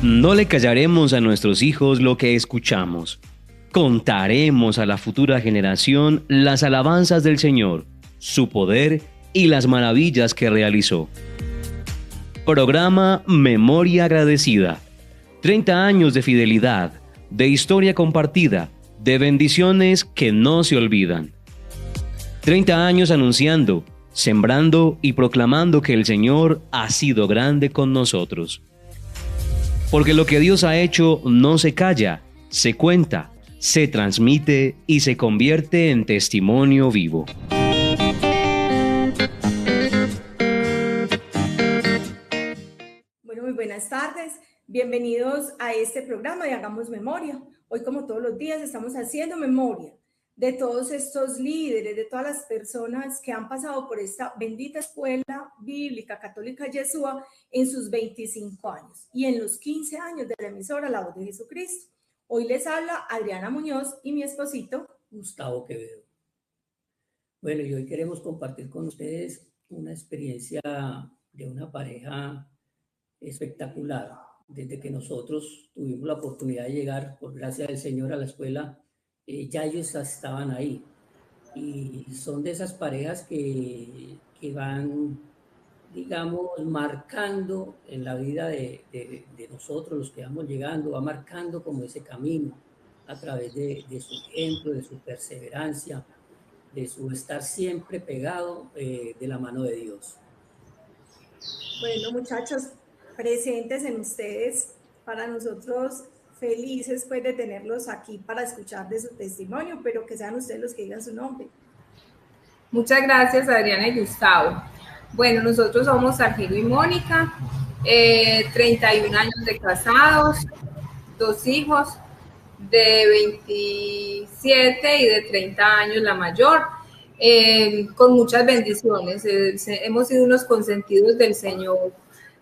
No le callaremos a nuestros hijos lo que escuchamos. Contaremos a la futura generación las alabanzas del Señor, su poder y las maravillas que realizó. Programa Memoria Agradecida. 30 años de fidelidad, de historia compartida, de bendiciones que no se olvidan. 30 años anunciando, sembrando y proclamando que el Señor ha sido grande con nosotros. Porque lo que Dios ha hecho no se calla, se cuenta, se transmite y se convierte en testimonio vivo. Bueno, muy buenas tardes. Bienvenidos a este programa de Hagamos Memoria. Hoy, como todos los días, estamos haciendo memoria de todos estos líderes, de todas las personas que han pasado por esta bendita escuela bíblica católica Yeshua en sus 25 años y en los 15 años de la emisora La Voz de Jesucristo. Hoy les habla Adriana Muñoz y mi esposito Gustavo Quevedo. Bueno, y hoy queremos compartir con ustedes una experiencia de una pareja espectacular. Desde que nosotros tuvimos la oportunidad de llegar, por gracia del Señor, a la escuela, ya ellos estaban ahí. Y son de esas parejas que van, digamos, marcando en la vida de nosotros, los que vamos llegando, va marcando como ese camino a través de su ejemplo, de su perseverancia, de su estar siempre pegado de la mano de Dios. Bueno, muchachos, presentes en ustedes, para nosotros felices pues de tenerlos aquí para escuchar de su testimonio, pero que sean ustedes los que digan su nombre. Muchas gracias, Adriana y Gustavo. Bueno, nosotros somos Argiro y Mónica, 31 años de casados, 2 hijos de 27 y de 30 años la mayor, con muchas bendiciones. Hemos sido unos consentidos del Señor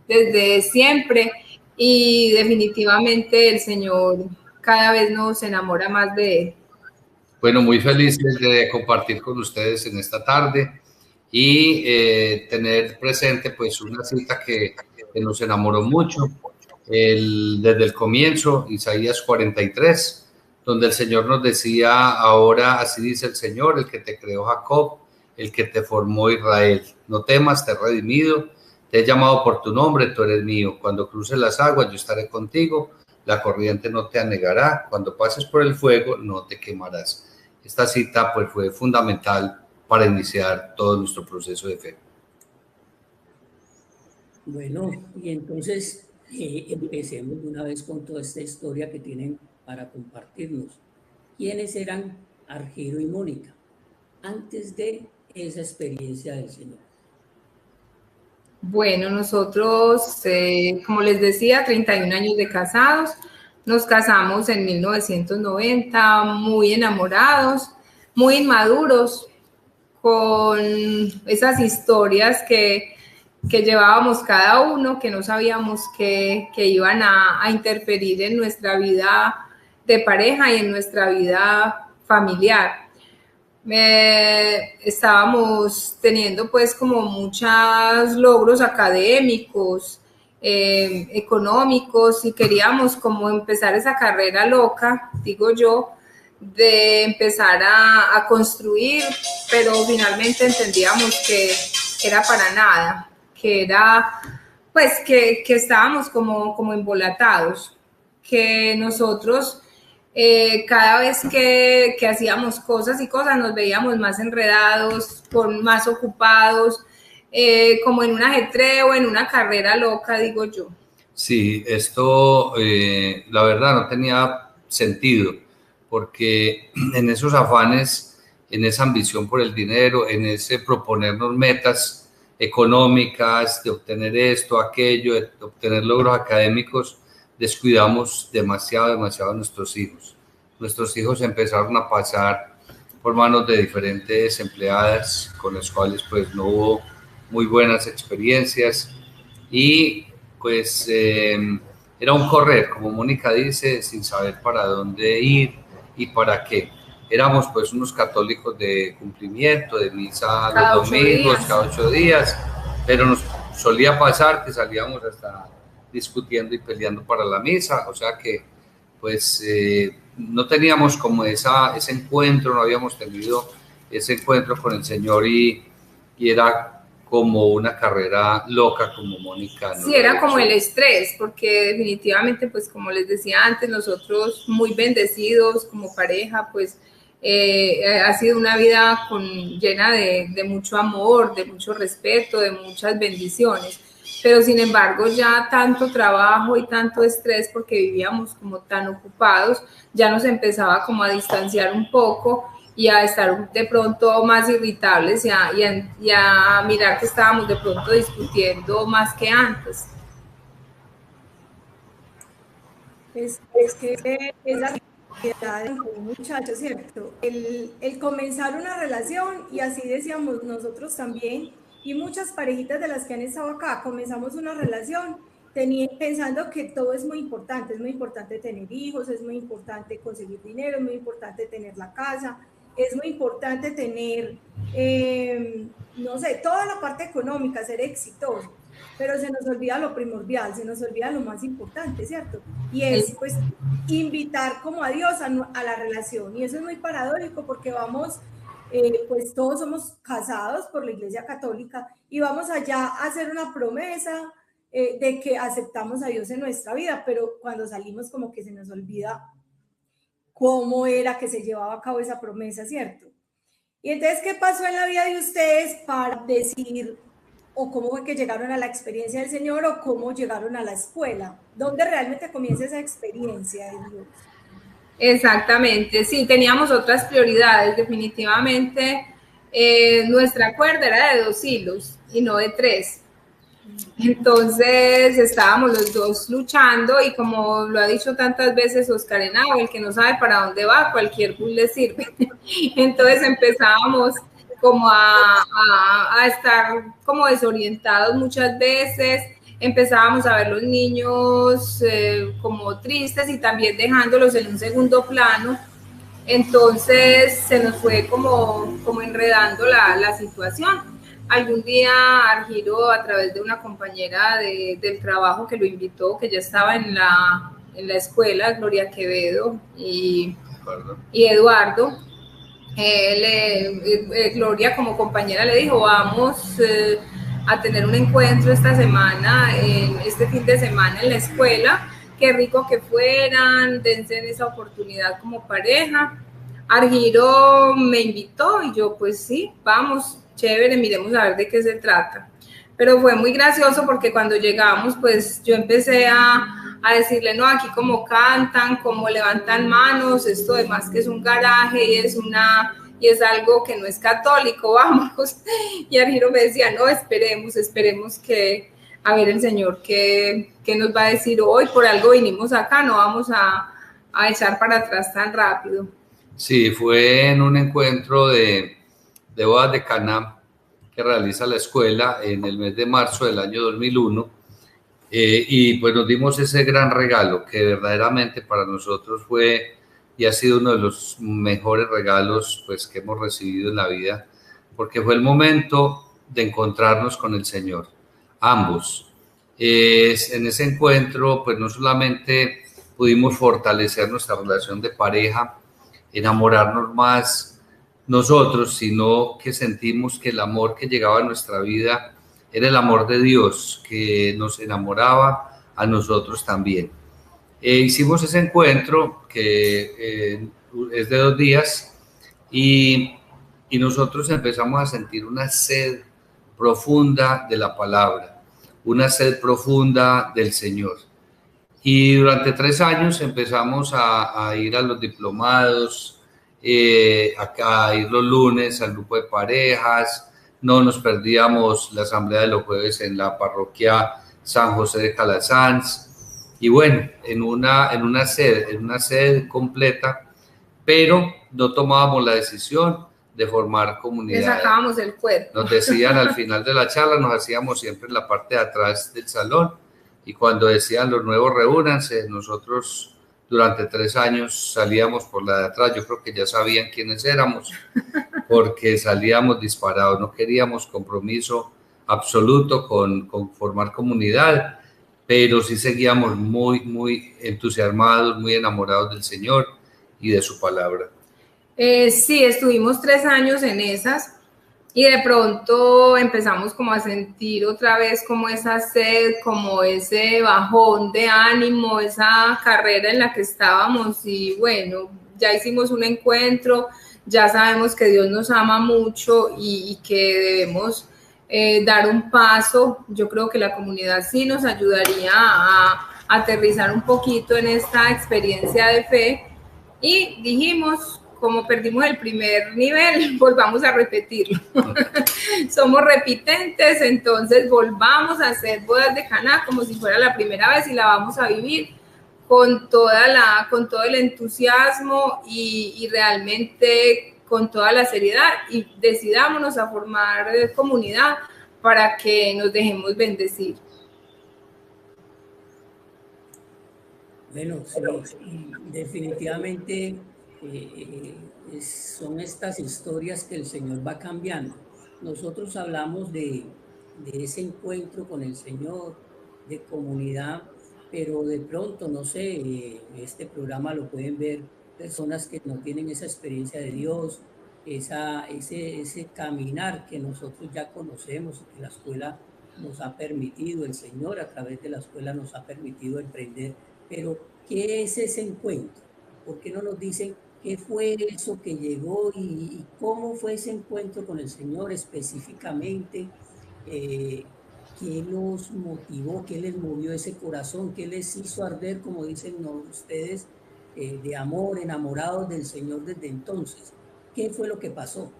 desde siempre y definitivamente el Señor cada vez nos enamora más de Él. Bueno, muy felices de compartir con ustedes en esta tarde y tener presente pues una cita que nos enamoró mucho desde el comienzo, Isaías 43, donde el Señor nos decía: ahora así dice el Señor, el que te creó Jacob, el que te formó Israel, no temas, te he redimido, te he llamado por tu nombre, tú eres mío, cuando cruces las aguas yo estaré contigo, la corriente no te anegará, cuando pases por el fuego no te quemarás. Esta cita pues fue fundamental para iniciar todo nuestro proceso de fe. Bueno, y entonces empecemos de una vez con toda esta historia que tienen para compartirnos. ¿Quiénes eran Argiro y Mónica antes de esa experiencia del Señor? Bueno, nosotros, como les decía, 31 años de casados. Nos casamos en 1990, muy enamorados, muy inmaduros, con esas historias que llevábamos cada uno, que no sabíamos que iban a interferir en nuestra vida de pareja y en nuestra vida familiar. Estábamos teniendo pues como muchos logros académicos, económicos, y queríamos como empezar esa carrera loca, digo yo, de empezar a construir, pero finalmente entendíamos que era para nada, que era pues que estábamos como embolatados, que nosotros cada vez que hacíamos cosas nos veíamos más enredados, más ocupados, como en un ajetreo, en una carrera loca, digo yo. Sí, esto la verdad no tenía sentido, porque en esos afanes, en esa ambición por el dinero, en ese proponernos metas económicas, de obtener esto, aquello, de obtener logros académicos, descuidamos demasiado a nuestros hijos. Nuestros hijos empezaron a pasar por manos de diferentes empleadas con las cuales pues no hubo muy buenas experiencias y pues era un correr, como Mónica dice, sin saber para dónde ir y para qué. Éramos pues unos católicos de cumplimiento, de misa los domingos, cada 8 días, pero nos solía pasar que salíamos hasta discutiendo y peleando para la misa, o sea que pues no teníamos como ese encuentro, no habíamos tenido ese encuentro con el Señor y era como una carrera loca, como Mónica. Sí, era como el estrés, porque definitivamente, pues como les decía antes, nosotros muy bendecidos como pareja, pues ha sido una vida llena de mucho amor, de mucho respeto, de muchas bendiciones. Pero sin embargo ya tanto trabajo y tanto estrés porque vivíamos como tan ocupados, ya nos empezaba como a distanciar un poco y a estar de pronto más irritables y a mirar que estábamos de pronto discutiendo más que antes. Es que es la realidad de un muchacho, ¿cierto? El comenzar una relación, y así decíamos nosotros también, y muchas parejitas de las que han estado acá, comenzamos una relación pensando que todo es muy importante tener hijos, es muy importante conseguir dinero, es muy importante tener la casa, es muy importante tener, no sé, toda la parte económica, ser exitoso, pero se nos olvida lo primordial, se nos olvida lo más importante, ¿cierto? Y es pues invitar como a Dios a la relación, y eso es muy paradójico porque vamos, pues todos somos casados por la Iglesia Católica y vamos allá a hacer una promesa de que aceptamos a Dios en nuestra vida, pero cuando salimos como que se nos olvida cómo era que se llevaba a cabo esa promesa, ¿cierto? Y entonces, ¿qué pasó en la vida de ustedes para decir, o cómo fue que llegaron a la experiencia del Señor, o cómo llegaron a la escuela? ¿Dónde realmente comienza esa experiencia de Dios? Exactamente, sí, teníamos otras prioridades, definitivamente. Nuestra cuerda era de 2 hilos y no de 3. Entonces estábamos los dos luchando y como lo ha dicho tantas veces Oscar Henao, el que no sabe para dónde va, cualquier bus le sirve. Entonces empezábamos como a estar como desorientados muchas veces, empezábamos a ver los niños como tristes y también dejándolos en un segundo plano. Entonces se nos fue como enredando la situación. Algún día Argiro, a través de una compañera del trabajo que lo invitó, que ya estaba en la escuela, Gloria Quevedo y Eduardo, Gloria como compañera le dijo, vamos a tener un encuentro esta semana, este fin de semana en la escuela, qué rico que fueran, dense esa oportunidad como pareja. Argiro me invitó y yo pues sí, vamos, chévere, miremos a ver de qué se trata. Pero fue muy gracioso porque cuando llegamos, pues yo empecé a decirle, no, aquí como cantan, como levantan manos, esto además que es un garaje y es algo que no es católico, vamos. Y Argiro me decía, no, esperemos que, a ver el Señor, qué nos va a decir hoy, por algo vinimos acá, no vamos a echar para atrás tan rápido. Sí, fue en un encuentro de bodas de Caná que realiza la escuela en el mes de marzo del año 2001 y pues nos dimos ese gran regalo que verdaderamente para nosotros fue y ha sido uno de los mejores regalos pues que hemos recibido en la vida, porque fue el momento de encontrarnos con el Señor, ambos. En ese encuentro pues no solamente pudimos fortalecer nuestra relación de pareja, enamorarnos más nosotros, sino que sentimos que el amor que llegaba a nuestra vida era el amor de Dios, que nos enamoraba a nosotros también. Hicimos ese encuentro que es de 2 días y nosotros empezamos a sentir una sed profunda de la palabra, una sed profunda del Señor. Y durante 3 años empezamos a ir a los diplomados, a ir los lunes al grupo de parejas, no nos perdíamos la asamblea de los jueves en la parroquia San José de Calasanz, y bueno, en una sed completa, pero no tomábamos la decisión de formar comunidad. Le sacábamos el cuerpo. Nos decían al final de la charla, nos hacíamos siempre en la parte de atrás del salón, y cuando decían los nuevos reúnanse, nosotros durante 3 años salíamos por la de atrás. Yo creo que ya sabían quiénes éramos, porque salíamos disparados, no queríamos compromiso absoluto con formar comunidad. pero sí seguíamos muy entusiasmados, muy enamorados del Señor y de su palabra. Sí, estuvimos 3 años en esas y de pronto empezamos como a sentir otra vez como esa sed, como ese bajón de ánimo, esa carrera en la que estábamos y bueno, ya hicimos un encuentro, ya sabemos que Dios nos ama mucho y que debemos dar un paso. Yo creo que la comunidad sí nos ayudaría a aterrizar un poquito en esta experiencia de fe y dijimos, como perdimos el primer nivel, volvamos a repetirlo. Somos repitentes, entonces volvamos a hacer bodas de Caná como si fuera la primera vez y la vamos a vivir con todo el entusiasmo y realmente con toda la seriedad y decidámonos a formar comunidad para que nos dejemos bendecir. Bueno, sí, definitivamente son estas historias que el Señor va cambiando. Nosotros hablamos de ese encuentro con el Señor, de comunidad, pero de pronto, no sé, este programa lo pueden ver personas que no tienen esa experiencia de Dios, ese caminar que nosotros ya conocemos y que la escuela nos ha permitido, el Señor a través de la escuela nos ha permitido emprender. Pero, ¿qué es ese encuentro? ¿Por qué no nos dicen qué fue eso que llegó y cómo fue ese encuentro con el Señor específicamente? ¿Qué los motivó? ¿Qué les movió ese corazón? ¿Qué les hizo arder, como dicen ustedes, de amor, enamorados del Señor desde entonces? ¿Qué fue lo que pasó?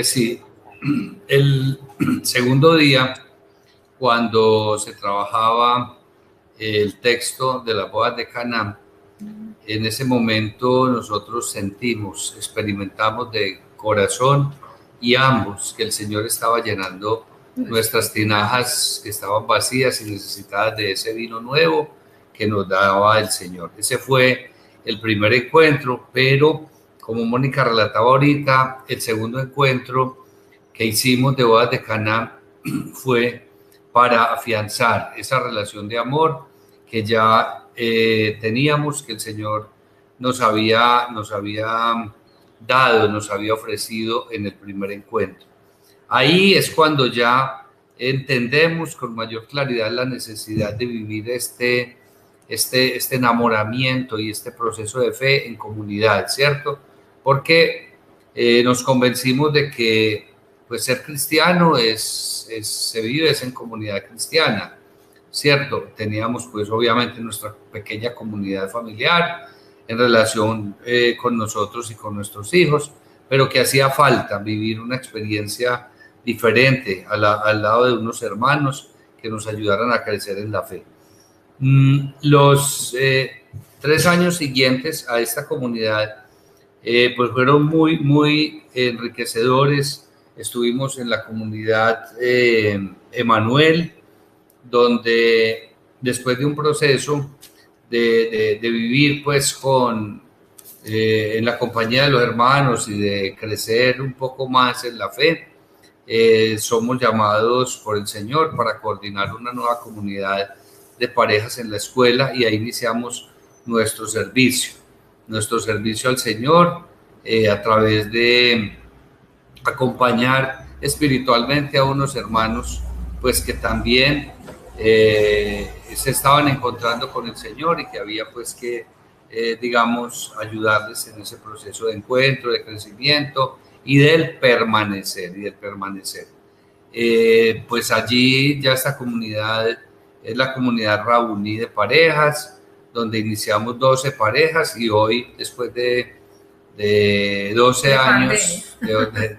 Sí, el segundo día, cuando se trabajaba el texto de las bodas de Caná, en ese momento nosotros sentimos, experimentamos de corazón y ambos que el Señor estaba llenando nuestras tinajas que estaban vacías y necesitadas de ese vino nuevo que nos daba el Señor. Ese fue el primer encuentro, pero como Mónica relataba ahorita, el segundo encuentro que hicimos de bodas de Caná fue para afianzar esa relación de amor que ya teníamos, que el Señor nos había dado, nos había ofrecido en el primer encuentro. Ahí es cuando ya entendemos con mayor claridad la necesidad de vivir este enamoramiento y este proceso de fe en comunidad, ¿cierto? Porque nos convencimos de que pues ser cristiano se vive en comunidad cristiana, ¿cierto? Teníamos pues obviamente nuestra pequeña comunidad familiar en relación con nosotros y con nuestros hijos, pero que hacía falta vivir una experiencia diferente al lado de unos hermanos que nos ayudaran a crecer en la fe. Los 3 años siguientes a esta comunidad pues fueron muy enriquecedores. Estuvimos en la comunidad Emanuel, donde después de un proceso de vivir pues en la compañía de los hermanos y de crecer un poco más en la fe, somos llamados por el Señor para coordinar una nueva comunidad de parejas en la escuela y ahí iniciamos nuestro servicio al Señor a través de acompañar espiritualmente a unos hermanos pues que también se estaban encontrando con el Señor y que había pues que digamos ayudarles en ese proceso de encuentro, de crecimiento y del permanecer. Pues allí ya esta comunidad es la comunidad Rabuní de parejas, donde iniciamos 12 parejas y hoy después de 12 años,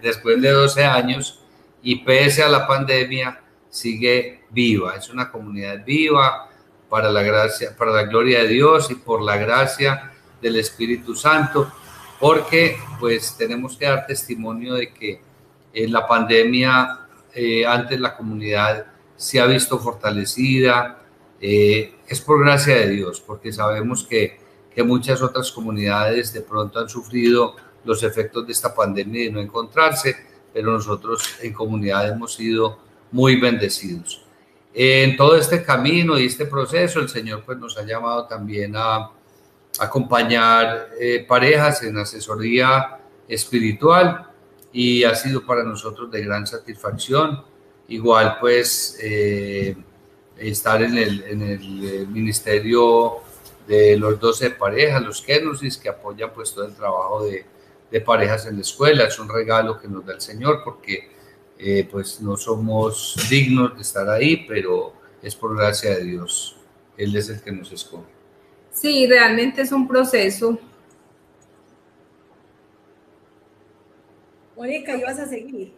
después de 12 años y pese a la pandemia sigue viva. Es una comunidad viva para la gracia, para la gloria de Dios y por la gracia del Espíritu Santo, porque pues tenemos que dar testimonio de que en la pandemia antes la comunidad se ha visto fortalecida. Es por gracia de Dios, porque sabemos que muchas otras comunidades de pronto han sufrido los efectos de esta pandemia y de no encontrarse, pero nosotros en comunidad hemos sido muy bendecidos. En todo este camino y este proceso, el Señor pues nos ha llamado también a acompañar parejas en asesoría espiritual y ha sido para nosotros de gran satisfacción. Igual pues estar en el ministerio de los 12 parejas, los Kenosis, que apoyan pues todo el trabajo de parejas en la escuela. Es un regalo que nos da el Señor porque pues no somos dignos de estar ahí, pero es por gracia de Dios. Él es el que nos escoge. Sí, realmente es un proceso. Mónica, ¿ibas a seguir?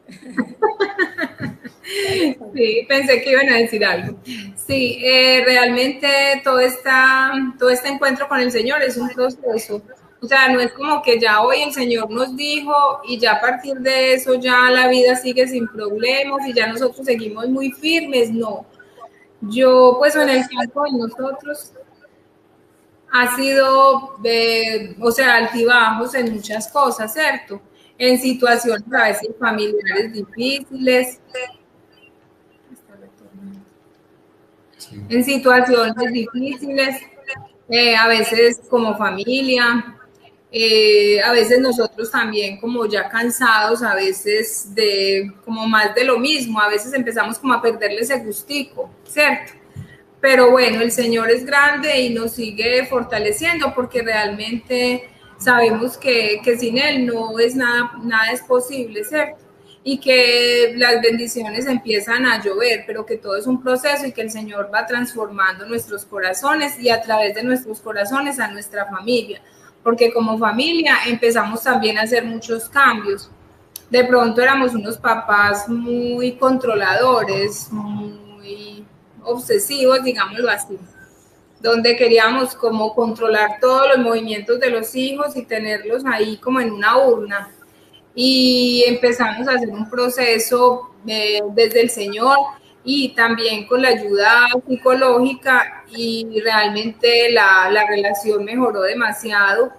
Sí, pensé que iban a decir algo. Sí, realmente todo este encuentro con el Señor es un proceso. O sea, no es como que ya hoy el Señor nos dijo y ya a partir de eso ya la vida sigue sin problemas y ya nosotros seguimos muy firmes. No. Yo, pues en el campo de nosotros ha sido, o sea, altibajos en muchas cosas, ¿cierto? En situaciones a veces familiares difíciles. En situaciones difíciles, a veces como familia, a veces nosotros también como ya cansados, a veces de como más de lo mismo, a veces empezamos como a perderle ese gustico, ¿cierto? Pero bueno, el Señor es grande y nos sigue fortaleciendo porque realmente sabemos que sin Él no es nada es posible, ¿cierto? Y que las bendiciones empiezan a llover, pero que todo es un proceso y que el Señor va transformando nuestros corazones y a través de nuestros corazones a nuestra familia, porque como familia empezamos también a hacer muchos cambios. De pronto éramos unos papás muy controladores, muy obsesivos, digámoslo así, donde queríamos como controlar todos los movimientos de los hijos y tenerlos ahí como en una urna. Y empezamos a hacer un proceso desde el Señor y también con la ayuda psicológica y realmente la relación mejoró demasiado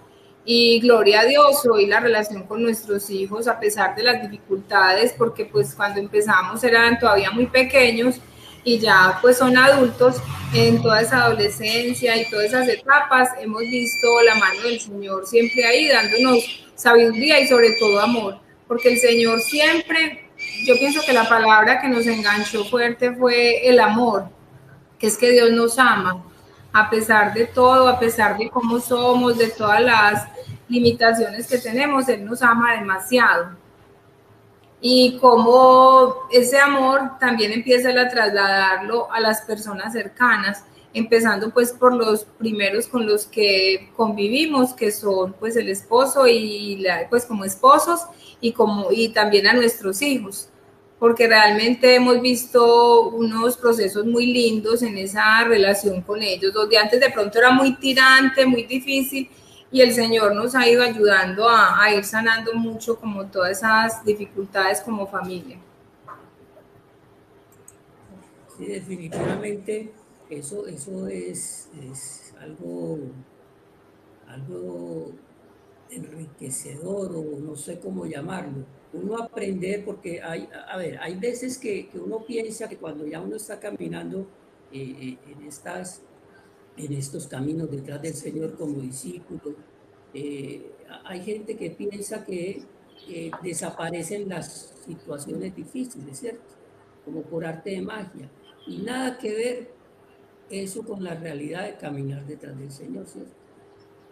y gloria a Dios, hoy la relación con nuestros hijos a pesar de las dificultades, porque pues cuando empezamos eran todavía muy pequeños y ya pues son adultos, en toda esa adolescencia y todas esas etapas hemos visto la mano del Señor siempre ahí dándonos sabiduría y sobre todo amor, porque el Señor siempre, yo pienso que la palabra que nos enganchó fuerte fue el amor, que es que Dios nos ama, a pesar de todo, a pesar de cómo somos, de todas las limitaciones que tenemos, Él nos ama demasiado. Y cómo ese amor también empieza a trasladarlo a las personas cercanas, empezando pues por los primeros con los que convivimos, que son pues el esposo y pues como esposos y también a nuestros hijos, porque realmente hemos visto unos procesos muy lindos en esa relación con ellos, donde antes de pronto era muy tirante, muy difícil, y el Señor nos ha ido ayudando a ir sanando mucho como todas esas dificultades como familia. Sí, definitivamente eso es algo enriquecedor o no sé cómo llamarlo. Uno aprender porque hay veces que uno piensa que cuando ya uno está caminando en estos caminos detrás del Señor como discípulo, hay gente que piensa que desaparecen las situaciones difíciles, ¿cierto? Como por arte de magia. Y nada que ver eso con la realidad de caminar detrás del Señor, ¿cierto?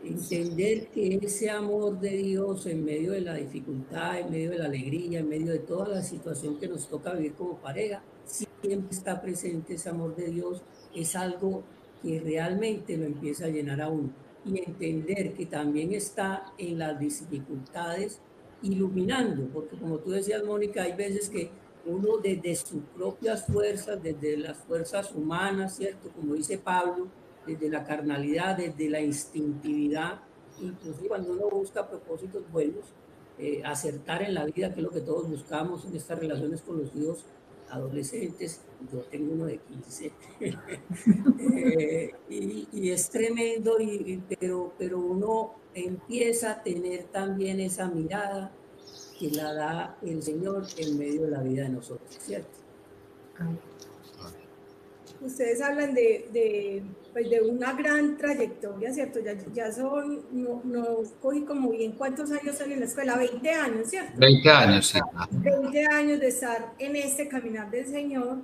Entender que ese amor de Dios en medio de la dificultad, en medio de la alegría, en medio de toda la situación que nos toca vivir como pareja, siempre está presente ese amor de Dios, es algo que realmente lo empieza a llenar a uno. Y entender que también está en las dificultades iluminando, porque como tú decías, Mónica, hay veces que uno desde sus propias fuerzas, desde las fuerzas humanas, ¿cierto? Como dice Pablo, desde la carnalidad, desde la instintividad, inclusive cuando uno busca propósitos buenos, acertar en la vida, que es lo que todos buscamos en estas relaciones con los hijos adolescentes. Yo tengo uno de 15, y es tremendo, pero uno empieza a tener también esa mirada que la da el Señor en medio de la vida de nosotros, ¿cierto? ustedes hablan pues de una gran trayectoria, ¿cierto? Ya son, no cogí como bien cuántos años están en la escuela, 20 años, ¿cierto? 20 años, sí. 20 años de estar en este caminar del Señor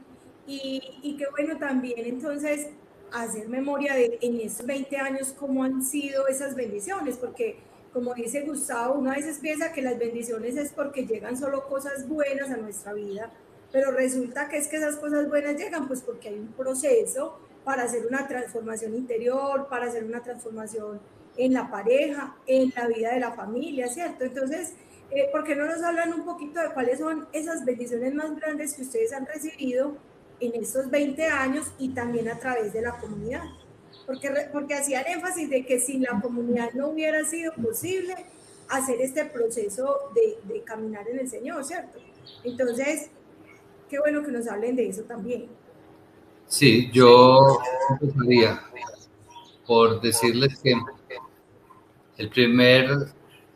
y qué bueno también entonces hacer memoria de en esos 20 años cómo han sido esas bendiciones, porque como dice Gustavo, uno a veces piensa que las bendiciones es porque llegan solo cosas buenas a nuestra vida, pero resulta que es que esas cosas buenas llegan pues porque hay un proceso para hacer una transformación interior, para hacer una transformación en la pareja, en la vida de la familia, ¿cierto? Entonces, ¿por qué no nos hablan un poquito de cuáles son esas bendiciones más grandes que ustedes han recibido en estos 20 años y también a través de la comunidad? Porque hacían énfasis de que sin la comunidad no hubiera sido posible hacer este proceso de caminar en el Señor, ¿cierto? Entonces, qué bueno que nos hablen de eso también. Sí, yo empezaría por decirles que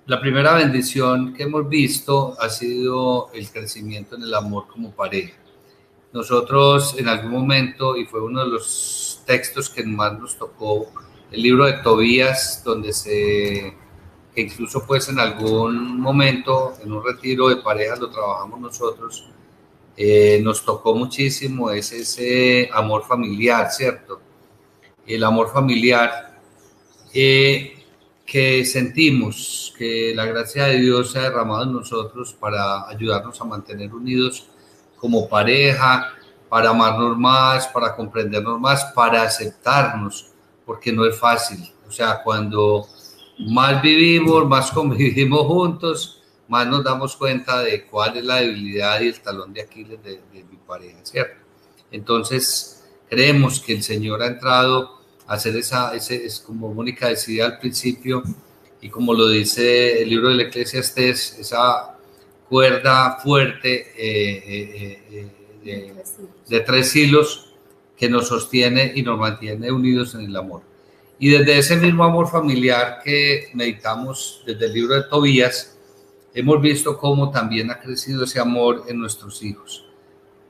la primera bendición que hemos visto ha sido el crecimiento en el amor como pareja. Nosotros en algún momento, y fue uno de los textos que más nos tocó, el libro de Tobías, que incluso pues en algún momento, en un retiro de parejas lo trabajamos nosotros, nos tocó muchísimo, es ese amor familiar, ¿cierto? El amor familiar que sentimos que la gracia de Dios se ha derramado en nosotros para ayudarnos a mantener unidos como pareja, para amarnos más, para comprendernos más, para aceptarnos, porque no es fácil. O sea, cuando más vivimos, más convivimos juntos, más nos damos cuenta de cuál es la debilidad y el talón de Aquiles de mi pareja, ¿cierto? Entonces, creemos que el Señor ha entrado a hacer es como Mónica decía al principio, y como lo dice el libro del Eclesiastés, esa cuerda fuerte de 3 hilos que nos sostiene y nos mantiene unidos en el amor. Y desde ese mismo amor familiar que meditamos desde el libro de Tobías, hemos visto cómo también ha crecido ese amor en nuestros hijos,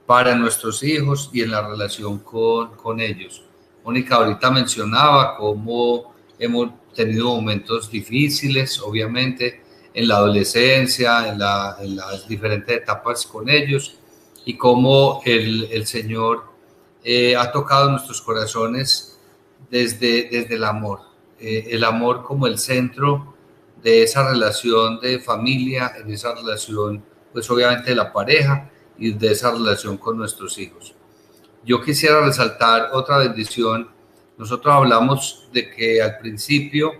para nuestros hijos y en la relación con ellos. Mónica ahorita mencionaba cómo hemos tenido momentos difíciles, obviamente, en la adolescencia, en las diferentes etapas con ellos, y cómo el Señor ha tocado nuestros corazones desde el amor como el centro de esa relación de familia, en esa relación, pues obviamente de la pareja y de esa relación con nuestros hijos. Yo quisiera resaltar otra bendición. Nosotros hablamos de que al principio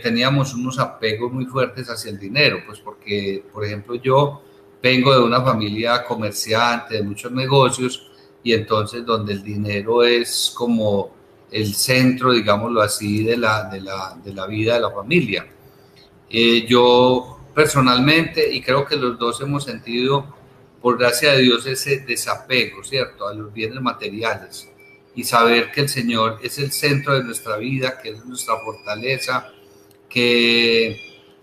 teníamos unos apegos muy fuertes hacia el dinero, pues porque, por ejemplo, yo vengo de una familia comerciante, de muchos negocios, y entonces donde el dinero es como el centro, digámoslo así, de la vida de la familia. Yo personalmente, y creo que los dos hemos sentido, por gracia de Dios, ese desapego, ¿cierto?, a los bienes materiales, y saber que el Señor es el centro de nuestra vida, que es nuestra fortaleza, que,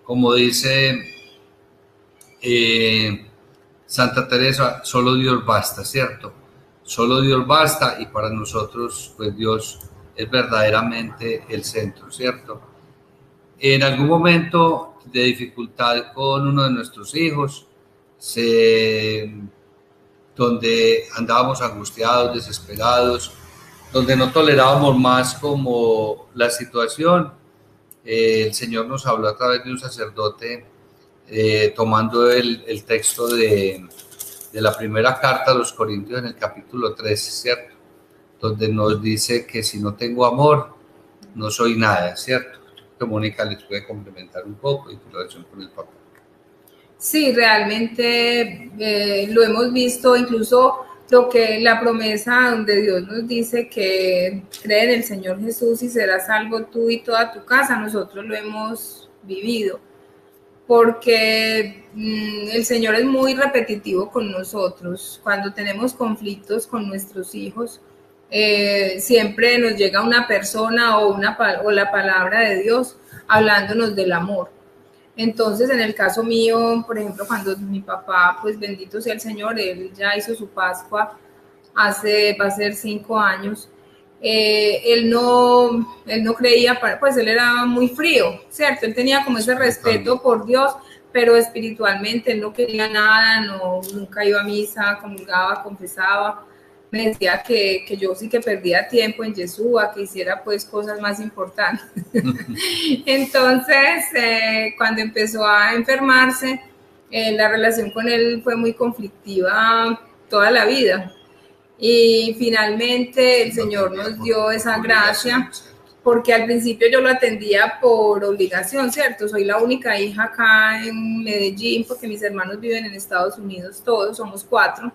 como dice Santa Teresa, solo Dios basta, ¿cierto? Solo Dios basta, y para nosotros, pues Dios es verdaderamente el centro, ¿cierto? En algún momento de dificultad con uno de nuestros hijos, donde andábamos angustiados, desesperados, donde no tolerábamos más como la situación, el Señor nos habló a través de un sacerdote, tomando el texto de la primera carta a los Corintios en el capítulo 13, ¿cierto? Donde nos dice que si no tengo amor, no soy nada, ¿cierto? Que Mónica les puede complementar un poco y tu relación con el papá. Sí, realmente lo hemos visto, incluso lo que la promesa donde Dios nos dice que cree en el Señor Jesús y serás salvo tú y toda tu casa, nosotros lo hemos vivido, porque el Señor es muy repetitivo con nosotros. Cuando tenemos conflictos con nuestros hijos, siempre nos llega una persona o la palabra de Dios hablándonos del amor. Entonces, en el caso mío, por ejemplo, cuando mi papá, pues bendito sea el Señor, él ya hizo su Pascua, va a ser 5 años. Él no creía, pues él era muy frío, ¿cierto? Él tenía como ese respeto por Dios, pero espiritualmente él no quería nada, nunca iba a misa, comulgaba, confesaba. Me decía que yo sí que perdía tiempo en Yeshua, que hiciera pues cosas más importantes. Entonces, cuando empezó a enfermarse, la relación con él fue muy conflictiva toda la vida. Y finalmente el Señor nos dio esa gracia, porque al principio yo lo atendía por obligación, ¿cierto? Soy la única hija acá en Medellín, porque mis hermanos viven en Estados Unidos, todos, somos 4.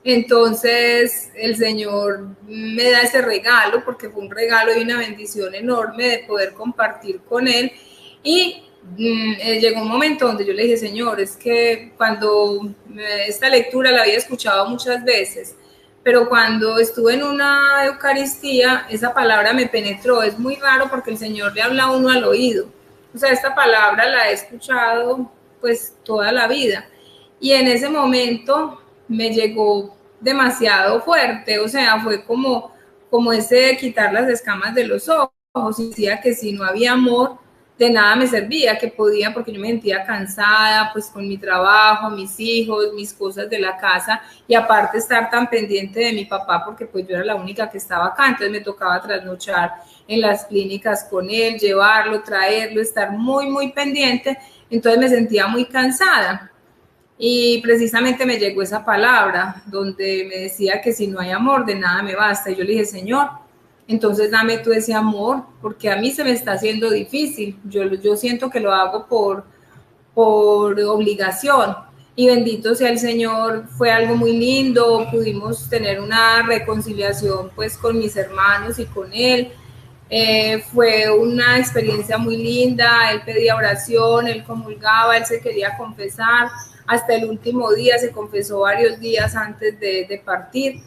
Entonces el Señor me da ese regalo, porque fue un regalo y una bendición enorme de poder compartir con Él. Y llegó un momento donde yo le dije, Señor, es que cuando esta lectura la había escuchado muchas veces, pero cuando estuve en una Eucaristía, esa palabra me penetró. Es muy raro porque el Señor le habla a uno al oído. O sea, esta palabra la he escuchado pues toda la vida. Y en ese momento me llegó demasiado fuerte, o sea, fue como ese quitar las escamas de los ojos. Y decía que si no había amor, de nada me servía, que podía, porque yo me sentía cansada, pues con mi trabajo, mis hijos, mis cosas de la casa, y aparte estar tan pendiente de mi papá, porque pues yo era la única que estaba acá, entonces me tocaba trasnochar en las clínicas con él, llevarlo, traerlo, estar muy, muy pendiente, entonces me sentía muy cansada. Y precisamente me llegó esa palabra, donde me decía que si no hay amor, de nada me basta, y yo le dije, Señor, entonces dame tú ese amor, porque a mí se me está haciendo difícil. Yo siento que lo hago por obligación. Y bendito sea el Señor, fue algo muy lindo, pudimos tener una reconciliación pues con mis hermanos y con él. Fue una experiencia muy linda, él pedía oración, él comulgaba, él se quería confesar, hasta el último día se confesó varios días antes de partir.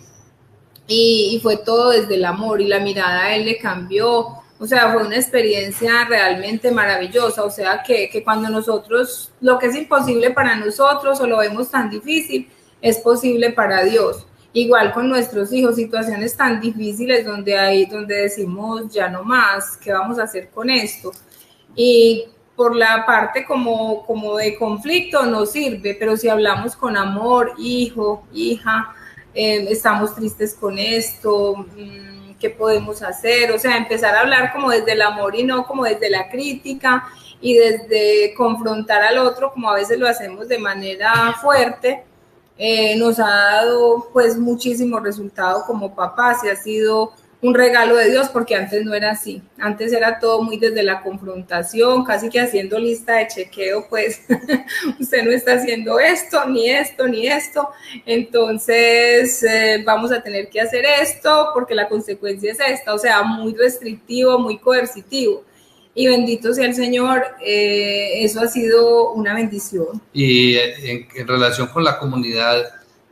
Y fue todo desde el amor y la mirada a él le cambió, o sea, fue una experiencia realmente maravillosa, o sea, que cuando nosotros, lo que es imposible para nosotros o lo vemos tan difícil, es posible para Dios. Igual con nuestros hijos, situaciones tan difíciles donde decimos ya no más, ¿qué vamos a hacer con esto? Y por la parte como de conflicto no sirve, pero si hablamos con amor, hijo, hija, estamos tristes con esto, ¿qué podemos hacer? O sea, empezar a hablar como desde el amor y no como desde la crítica y desde confrontar al otro, como a veces lo hacemos de manera fuerte, nos ha dado pues muchísimo resultado como papás y ha sido un regalo de Dios, porque antes no era así, antes era todo muy desde la confrontación, casi que haciendo lista de chequeo, pues usted no está haciendo esto, ni esto, ni esto, entonces vamos a tener que hacer esto porque la consecuencia es esta, o sea, muy restrictivo, muy coercitivo. Y bendito sea el Señor, eso ha sido una bendición. Y en relación con la comunidad,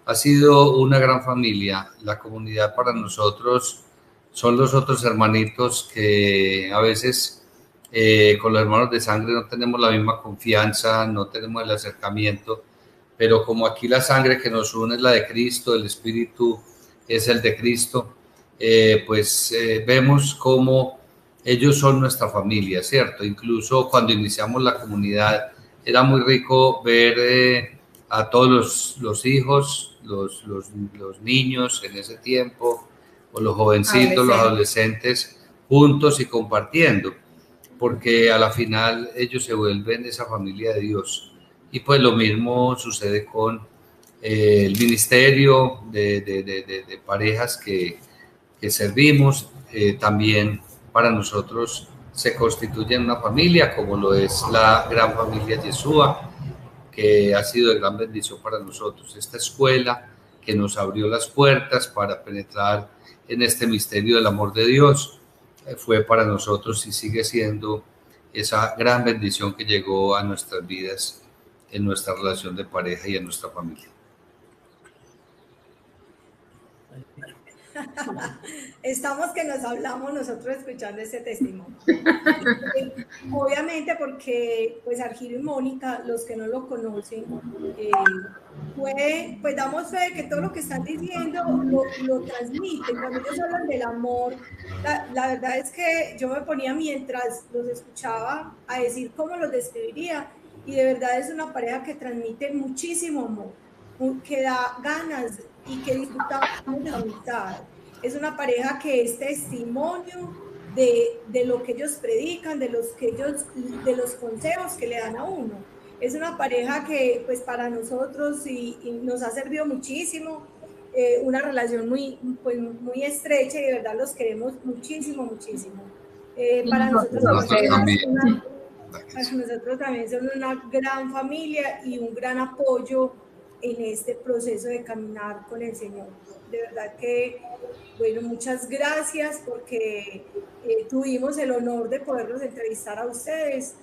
ha sido una gran familia. La comunidad para nosotros son los otros hermanitos que a veces con los hermanos de sangre no tenemos la misma confianza, no tenemos el acercamiento, pero como aquí la sangre que nos une es la de Cristo, el Espíritu es el de Cristo, pues vemos cómo ellos son nuestra familia, ¿cierto? Incluso cuando iniciamos la comunidad era muy rico ver a todos los hijos, los niños en ese tiempo, o los jovencitos, los adolescentes, juntos y compartiendo, porque a la final ellos se vuelven esa familia de Dios. Y pues lo mismo sucede con el ministerio de parejas que servimos, también para nosotros se constituye en una familia, como lo es la gran familia Yeshua, que ha sido de gran bendición para nosotros. Esta escuela que nos abrió las puertas para penetrar en este misterio del amor de Dios, fue para nosotros y sigue siendo esa gran bendición que llegó a nuestras vidas, en nuestra relación de pareja y en nuestra familia. Estamos que nos hablamos nosotros escuchando este testimonio. Obviamente porque pues Argiro y Mónica, los que no lo conocen, pues damos fe de que todo lo que están diciendo lo transmiten. Cuando ellos hablan del amor, la verdad es que yo me ponía mientras los escuchaba a decir cómo los describiría, y de verdad es una pareja que transmite muchísimo amor, que da ganas y que disfrutamos de la amistad. Es una pareja que es testimonio de lo que ellos predican, de los consejos que le dan a uno. Es una pareja que pues para nosotros y nos ha servido muchísimo, una relación muy estrecha, y de verdad los queremos muchísimo, muchísimo. Para nosotros también son una gran familia y un gran apoyo en este proceso de caminar con el Señor. De verdad que, bueno, muchas gracias porque tuvimos el honor de poderlos entrevistar a ustedes.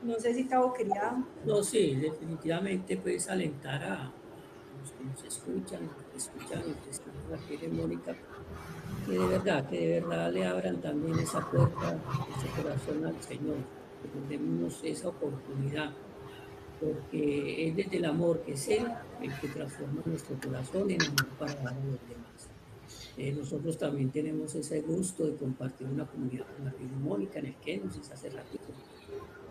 No sé si Tavo quería... No, sí, definitivamente puedes alentar a los que nos escuchan el testimonio de Argiro y Mónica, que de verdad le abran también esa puerta, ese corazón al Señor, que nos demos esa oportunidad, porque es desde el amor que es Él el que transforma nuestro corazón en amor para dar a los demás. Nosotros también tenemos ese gusto de compartir una comunidad con Argiro y Mónica en el que nos hizo hace ratito.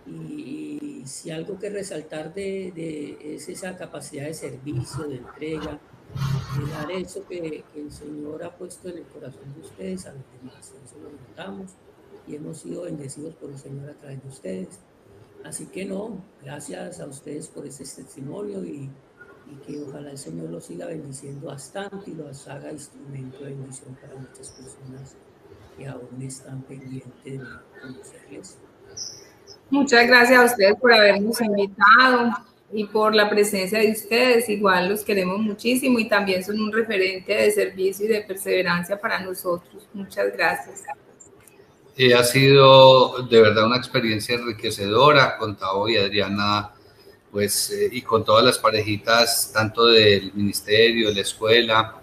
Y si algo que resaltar es esa capacidad de servicio, de entrega, de dar eso que el Señor ha puesto en el corazón de ustedes a los demás. Eso lo notamos y hemos sido bendecidos por el Señor a través de ustedes. Así que no, gracias a ustedes por ese testimonio y que ojalá el Señor los siga bendiciendo bastante y los haga instrumento de bendición para muchas personas que aún están pendientes de conocerles. Muchas gracias a ustedes por habernos invitado y por la presencia de ustedes. Igual los queremos muchísimo y también son un referente de servicio y de perseverancia para nosotros. Muchas gracias. Ha sido de verdad una experiencia enriquecedora con Tavo y Adriana, pues, y con todas las parejitas, tanto del ministerio, de la escuela,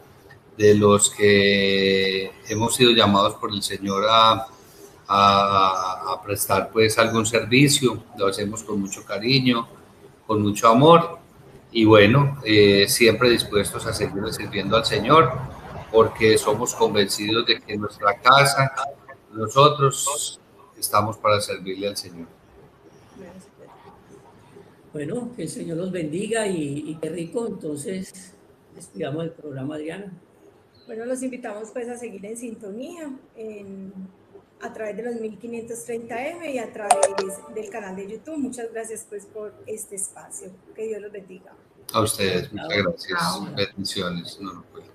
de los que hemos sido llamados por el Señor a prestar pues algún servicio. Lo hacemos con mucho cariño, con mucho amor y bueno, siempre dispuestos a seguir sirviendo al Señor, porque somos convencidos de que en nuestra casa nosotros estamos para servirle al Señor. Bueno, que el Señor los bendiga y qué rico. Entonces despidamos el programa, Adriana. Bueno, los invitamos pues a seguir en sintonía a través de los 1530M y a través del canal de YouTube. Muchas gracias pues por este espacio. Que Dios los bendiga. A ustedes, muchas gracias. Bendiciones. No lo puedo.